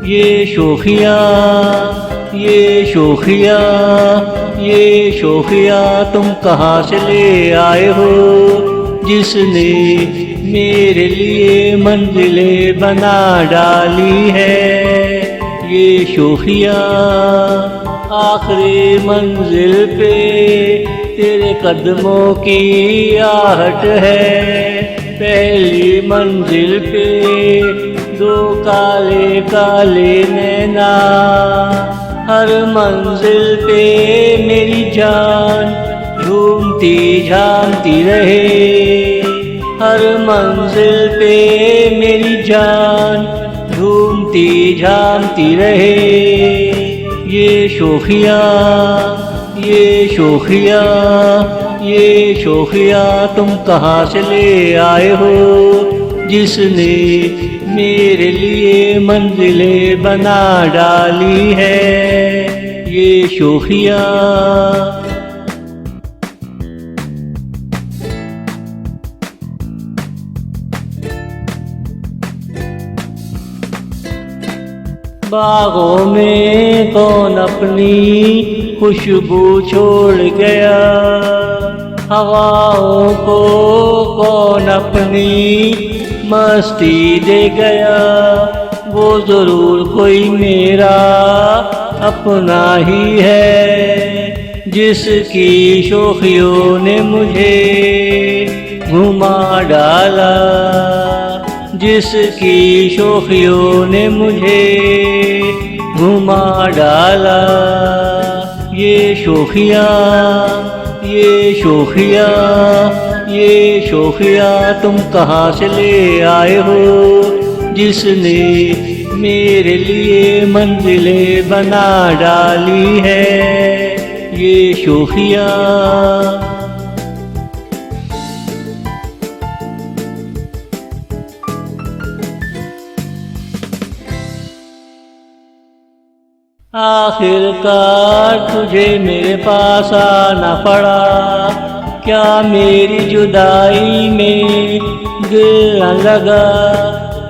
ये शोखिया, ये शोखिया, ये शोखिया तुम कहाँ से ले आए हो, जिसने मेरे लिए मंजिलें बना डाली है। ये शोखिया आखिरी मंजिल पे तेरे कदमों की आहट है। पहली मंजिल पे दो काले काले नैना, हर मंजिल पे मेरी जान झूमती झामती रहे। हर मंजिल पे मेरी जान झूमती झामती रहे। ये शोखिया, ये शोखिया, ये शोखिया तुम कहाँ से ले आए हो, जिसने मेरे लिए मंजिलें बना डाली है। ये शोखिया। बागों में कौन अपनी खुशबू छोड़ गया, हवाओं को कौन अपनी मस्ती दे गया। वो जरूर कोई मेरा अपना ही है, जिसकी शोखियों ने मुझे घुमा डाला, जिसकी शोखियों ने मुझे घुमा डाला। ये शोखिया, ये शोखिया, ये शोखिया तुम कहाँ से ले आए हो, जिसने मेरे लिए मंजिलें बना डाली है। ये शोखिया। आखिरकार तुझे मेरे पास आना पड़ा, क्या मेरी जुदाई में दिल न लगा,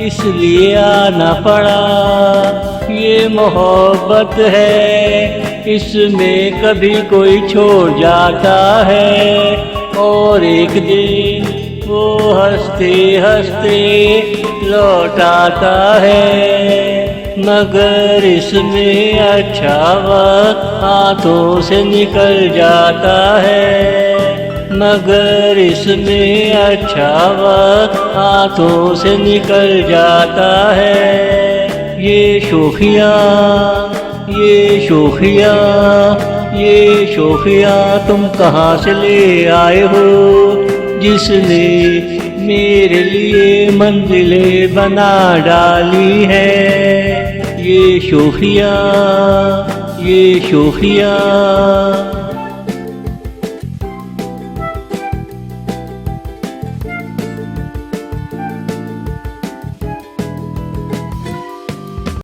इसलिए आना पड़ा। ये मोहब्बत है, इसमें कभी कोई छोड़ जाता है, और एक दिन वो हंसते हंसते लौट आता है। मगर इसमें अच्छा वक्त हाथों से निकल जाता है, मगर इसमें अच्छा वक्त हाथों से निकल जाता है। ये शोखिया, ये शोखिया, ये शोखिया तुम कहाँ से ले आए हो, जिसने मेरे लिए मंजिलें बना डाली है। ये शोखिया, ये शोखिया।